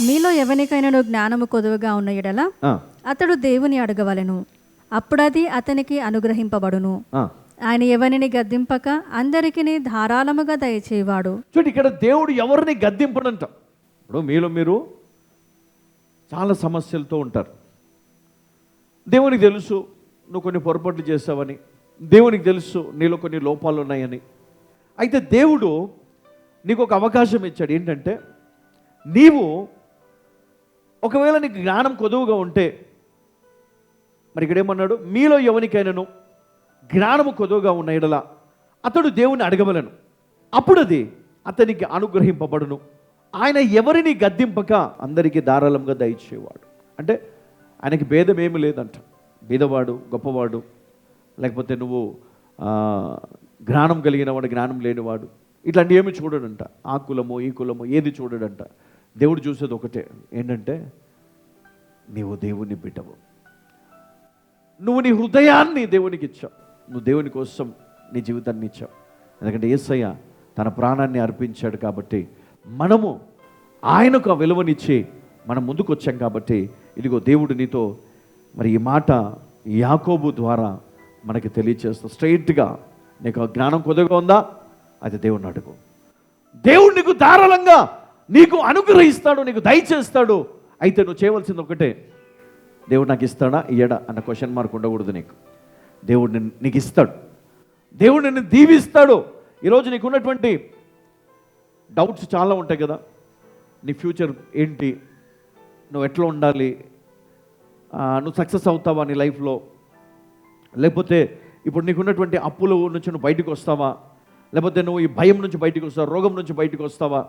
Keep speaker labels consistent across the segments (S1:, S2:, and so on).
S1: మీలో ఎవరికైనా జ్ఞానము కొదువుగా ఉన్న ఎడల అతడు దేవుని అడగవలెను, అప్పుడది అతనికి అనుగ్రహింపబడును. ఆయన ఎవరిని గద్దింపక అందరికీ ధారాళముగా దయచేవాడు.
S2: చూడు, ఇక్కడ దేవుడు ఎవరిని గద్దింపడంట. ఇప్పుడు మీలో మీరు చాలా సమస్యలతో ఉంటారు. దేవునికి తెలుసు నువ్వు కొన్ని పొరపాట్లు చేసావని, దేవునికి తెలుసు నీలో కొన్ని లోపాలు ఉన్నాయని. అయితే దేవుడు నీకు ఒక అవకాశం ఇచ్చాడు. ఏంటంటే, నీవు ఒకవేళ నీకు జ్ఞానం కొదువుగా ఉంటే, మరి ఇక్కడ ఏమన్నాడు, మీలో ఎవరికైనాను జ్ఞానము కొదువుగా ఉన్న యెడల అతడు దేవుని అడగవలెను, అప్పుడు అది అతనికి అనుగ్రహింపబడును. ఆయన ఎవరిని గద్దింపక అందరికీ ధారాళంగా దయచేవాడు. అంటే ఆయనకి భేదం ఏమి లేదంట. బీదవాడు, గొప్పవాడు, లేకపోతే నువ్వు జ్ఞానం కలిగిన వాడు, జ్ఞానం లేనివాడు, ఇట్లాంటి ఏమి చూడడంట. ఆ కులము ఈ కులము ఏది చూడడంట. దేవుడు చూసేది ఒకటే, ఏంటంటే నీవు దేవుని బిడ్డవు. నువ్వు నీ హృదయాన్ని దేవునికి ఇచ్చావు. నువ్వు దేవుని కోసం నీ జీవితాన్ని ఇచ్చావు. ఎందుకంటే యేసయ్య తన ప్రాణాన్ని అర్పించాడు కాబట్టి మనము ఆయనకు ఆ విలువనిచ్చి మనం ముందుకు వచ్చాం. కాబట్టి ఇదిగో దేవుడు నీతో మరి ఈ మాట యాకోబు ద్వారా మనకి తెలియచేస్తా. స్ట్రైట్గా నీకు జ్ఞానం కొద్దిగా ఉందా, అది దేవుడిని అడుగు. దేవుడు నీకు ధారాళంగా నీకు అనుగ్రహిస్తాడు, నీకు దయచేస్తాడు. అయితే నువ్వు చేయవలసింది ఒకటే, దేవుడు నాకు ఇస్తాడా ఇయ్యడా అన్న క్వశ్చన్ మార్క్ ఉండకూడదు. దేవుడు నీకు ఇస్తాడు, దేవుడు నిన్ను దీవిస్తాడు. ఈరోజు నీకు ఉన్నటువంటి డౌట్స్ చాలా ఉంటాయి కదా. నీ ఫ్యూచర్ ఏంటి, నువ్వు ఎట్లా ఉండాలి, నువ్వు సక్సెస్ అవుతావా నీ లైఫ్లో, లేకపోతే ఇప్పుడు నీకున్నటువంటి అప్పుల నుంచి నువ్వు బయటకు వస్తావా, లేకపోతే నువ్వు ఈ భయం నుంచి బయటకు వస్తావా, రోగం నుంచి బయటకు వస్తావా,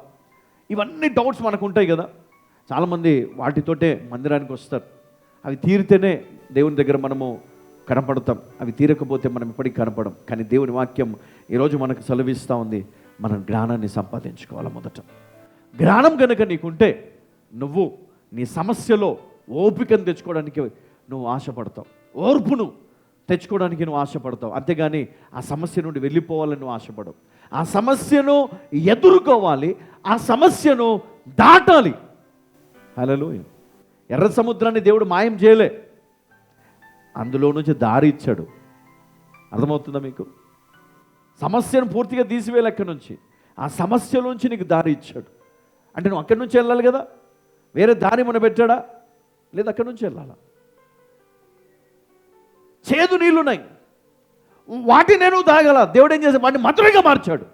S2: ఇవన్నీ డౌట్స్ మనకు ఉంటాయి కదా. చాలామంది వాటితోటే మందిరానికి వస్తారు. అవి తీరితేనే దేవుని దగ్గర మనము కనపడతాం, అవి తీరకపోతే మనం ఇప్పటికీ కనపడం. కానీ దేవుని వాక్యం ఈరోజు మనకు సెలవిస్తూ ఉంది, మనం జ్ఞానాన్ని సంపాదించుకోవాలి. మొదట జ్ఞానం కనుక నీకుంటే నువ్వు నీ సమస్యలో ఓపికను తెచ్చుకోవడానికి నువ్వు ఆశపడతావు, ఓర్పును తెచ్చుకోవడానికి నువ్వు ఆశపడతావు. అంతేగాని ఆ సమస్య నుండి వెళ్ళిపోవాలని నువ్వు ఆశపడవు. ఆ సమస్యను ఎదుర్కోవాలి, ఆ సమస్యను దాటాలి. హల్లెలూయా. ఎర్ర సముద్రాన్ని దేవుడు మాయం చేయలే, అందులో నుంచి దారి ఇచ్చాడు. అర్థమవుతుందా మీకు? సమస్యను పూర్తిగా తీసివేయాలి అక్కడి నుంచి, ఆ సమస్యలోంచి నీకు దారి ఇచ్చాడు. అంటే నువ్వు అక్కడి నుంచి వెళ్ళాలి కదా, వేరే దారి మన పెట్టాడా? లేదు, అక్కడి నుంచి వెళ్ళాలా. చేదు నీళ్ళున్నాయి, వాటిని నేను తాగల. దేవుడు ఏం చేశాడు? వాటిని మధురంగా మార్చాడు.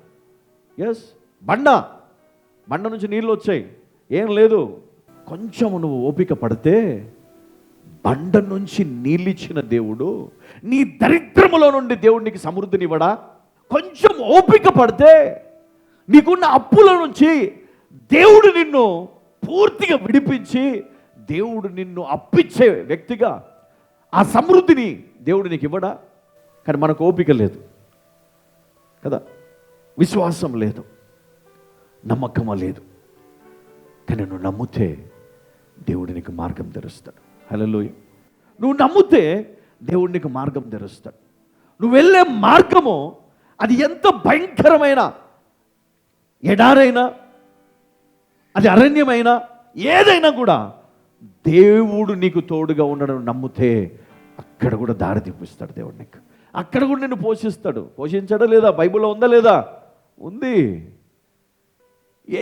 S2: ఎస్, బండ నుంచి నీళ్ళు వచ్చాయి, ఏం లేదు. కొంచెం నువ్వు ఓపిక పడితే బండ నుంచి నీళ్ళిచ్చిన దేవుడు నీ దరిద్రములో నుండి దేవుడు నీకు సమృద్ధినివ్వడా? కొంచెం ఓపిక పడితే నీకున్న అప్పుల నుంచి దేవుడు నిన్ను పూర్తిగా విడిపించి దేవుడు నిన్ను అప్పిచ్చే వ్యక్తిగా ఆ సమృద్ధిని దేవుడు నీకు ఇవ్వడా? కానీ మనకు ఓపిక లేదు కదా, విశ్వాసం లేదు, నమ్మకం లేదు. కానీ నువ్వు నమ్మితే దేవుడు నీకు మార్గం తెరుస్తాడు. హల్లెలూయా. నువ్వు నమ్మితే దేవుడు నీకు మార్గం తెరుస్తాడు. నువ్వు వెళ్ళే మార్గము అది ఎంత భయంకరమైన ఎడారైనా, అది అరణ్యమైనా, ఏదైనా కూడా దేవుడు నీకు తోడుగా ఉండడం నమ్మితే అక్కడ కూడా దారి తిప్పిస్తాడు దేవుడు నీకు. అక్కడ కూడా నిన్ను పోషిస్తాడు. పోషించాడా లేదా? బైబిల్లో ఉందా లేదా? ఉంది.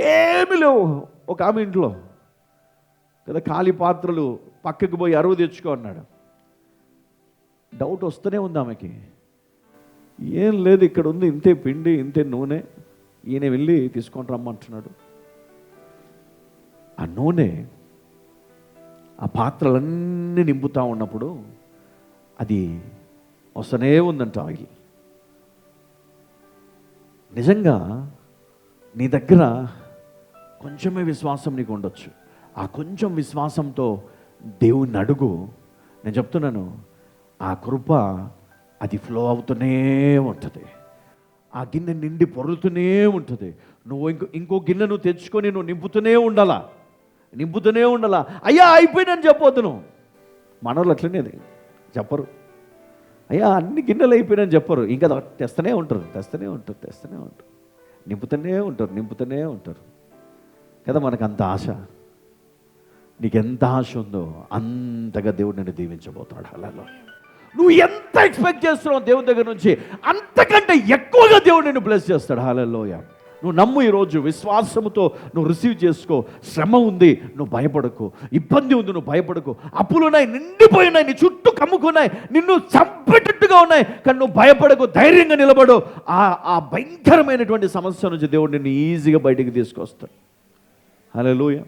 S2: ఏమి లేవు ఒక ఆమె ఇంట్లో కదా, ఖాళీ పాత్రలు పక్కకు పోయి అరువు తెచ్చుకో అన్నాడు. డౌట్ వస్తూనే ఉంది ఆమెకి. ఏం లేదు, ఇక్కడ ఉంది ఇంతే పిండి, ఇంతే నూనె, ఈయన వెళ్ళి తీసుకొని రమ్మంటున్నాడు. ఆ నూనె ఆ పాత్రలన్నీ నింపుతూ ఉన్నప్పుడు అది వస్తూనే ఉందంట ఆయిల్. నిజంగా నీ దగ్గర కొంచెమే విశ్వాసం నీకు ఉండొచ్చు. ఆ కొంచెం విశ్వాసంతో దేవుణ్ణి అడుగు. నేను చెప్తున్నాను, ఆ కృప అది ఫ్లో అవుతూనే ఉంటుంది. ఆ గిన్నె నిండి పొరులుతూనే ఉంటుంది. నువ్వు ఇంకో గిన్నె నువ్వు తెచ్చుకొని నువ్వు నింపుతూనే ఉండాలా. అయ్యా అయిపోయిందని చెప్పొద్దు నువ్వు. మనోళ్ళు అట్లనే చెప్పరు, అయ్యా అన్ని గిన్నెలు అయిపోయినని చెప్పరు. ఇంకా తెస్తూనే ఉంటారు, నింపుతూనే ఉంటారు కదా. మనకు అంత ఆశ. నీకు ఎంత ఆశ ఉందో అంతగా దేవుడు నిన్ను దీవించబోతాడు. హల్లెలూయా. నువ్వు ఎంత ఎక్స్పెక్ట్ చేస్తున్నావు దేవుని దగ్గర నుంచి, అంతకంటే ఎక్కువగా దేవుడు నిన్ను బ్లెస్ చేస్తాడు. హల్లెలూయా. నువ్వు నమ్ము, ఈరోజు విశ్వాసముతో నువ్వు రిసీవ్ చేసుకో. శ్రమ ఉంది, నువ్వు భయపడకు. ఇబ్బంది ఉంది, నువ్వు భయపడకు. అప్పులున్నాయి, నిండిపోయినాయి, నీ చుట్టూ కమ్ముకున్నాయి, నిన్ను చంపేటట్టుగా ఉన్నాయి, కానీ నువ్వు భయపడకు, ధైర్యంగా నిలబడు. ఆ భయంకరమైనటువంటి సమస్య నుంచి దేవుడు నిన్ను ఈజీగా బయటికి తీసుకొస్తాడు. హల్లెలూయా.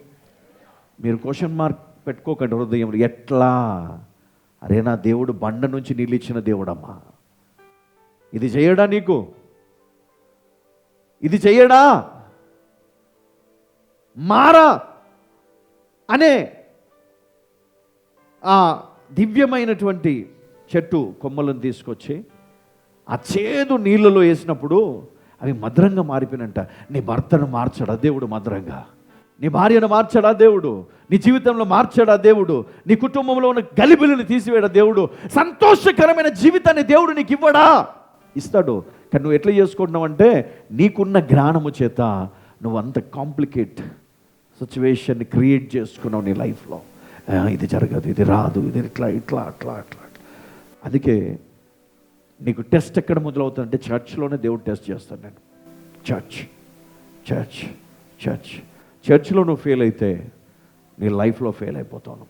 S2: మీరు క్వశ్చన్ మార్క్ పెట్టుకోకండి హృదయంలో, ఎట్లా? అరే, నా దేవుడు బండ నుంచి నీళ్ళు ఇచ్చిన దేవుడమ్మా, ఇది చేయడా నీకు? ఇది చెయ్యడా? మారా అనే ఆ దివ్యమైనటువంటి చెట్టు కొమ్మలను తీసుకొచ్చి ఆ చేదు నీళ్ళలో వేసినప్పుడు అవి మధురంగా మారిపోయినంట. నీ భర్తను మార్చడా దేవుడు మధురంగా? నీ భార్యను మార్చడా దేవుడు? నీ జీవితంలో మార్చడా దేవుడు? నీ కుటుంబంలో ఉన్న గలిబిలిని తీసివేయడా దేవుడు? సంతోషకరమైన జీవితాన్ని దేవుడు నీకు ఇవ్వడా? ఇస్తాడు. కానీ నువ్వు ఎట్లా చేసుకుంటున్నావు అంటే, నీకున్న జ్ఞానము చేత నువ్వు అంత కాంప్లికేట్ సిచ్యువేషన్ని క్రియేట్ చేసుకున్నావు నీ లైఫ్లో. ఇది జరగదు, ఇది రాదు, ఇది ఇట్లా ఇట్లా అట్లా అట్లా. అందుకే నీకు టెస్ట్ ఎక్కడ మొదలవుతుందంటే చర్చ్లోనే దేవుడు టెస్ట్ చేస్తాను నేను. చర్చ్ చర్చ్ చర్చ్ చర్చ్లో నువ్వు ఫెయిల్ అయితే నీ లైఫ్లో ఫెయిల్ అయిపోతావు.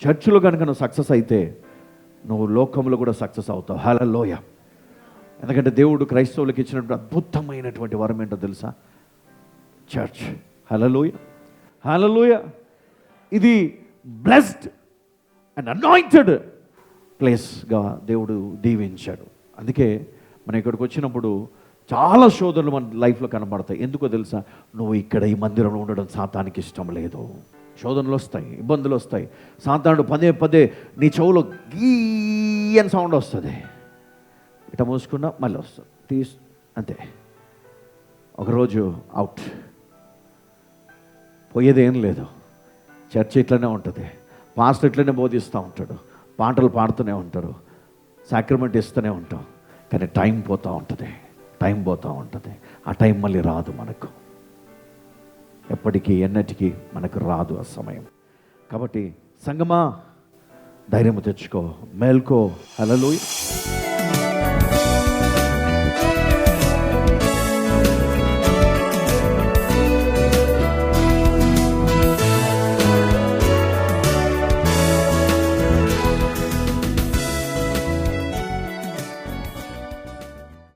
S2: చర్చ్లో కనుక నువ్వు సక్సెస్ అయితే నువ్వు లోకంలో కూడా సక్సెస్ అవుతావు. హల్లెలూయా. ఎందుకంటే దేవుడు క్రైస్తవులకు ఇచ్చినటువంటి అద్భుతమైనటువంటి వరం ఏంటో తెలుసా? చర్చ్. హల్లెలూయా. హల్లెలూయా. ఇది బ్లెస్డ్ అండ్ అనాయింటెడ్ ప్లేస్గా దేవుడు దీవించాడు. అందుకే మనం ఇక్కడికి వచ్చినప్పుడు చాలా శోధనలు మన లైఫ్లో కనబడతాయి. ఎందుకో తెలుసా? నువ్వు ఇక్కడ ఈ మందిరంలో ఉండడం సాతానికి ఇష్టం లేదు. శోధనలు వస్తాయి, ఇబ్బందులు వస్తాయి. సాతానుడు పదే పదే నీ చెవులో గీ అని సౌండ్ వస్తుంది. ఇట మూసుకున్నా మళ్ళీ వస్తుంది, అంతే. ఒకరోజు అవుట్, పోయేదేం లేదు. చర్చ్ ఇట్లనే ఉంటుంది, పాస్టర్ ఇట్లనే బోధిస్తూ ఉంటాడు, పాటలు పాడుతూనే ఉంటారు, సాక్రమెంట్ ఇస్తూనే ఉంటాం. కానీ టైం పోతూ ఉంటుంది, టైం పోతూ ఉంటుంది. ఆ టైం మళ్ళీ రాదు మనకు, ఎప్పటికీ ఎన్నటికీ మనకు రాదు ఆ సమయం. కాబట్టి సంగమా, ధైర్యం తెచ్చుకో, మేల్కో. హల్లెలూయా.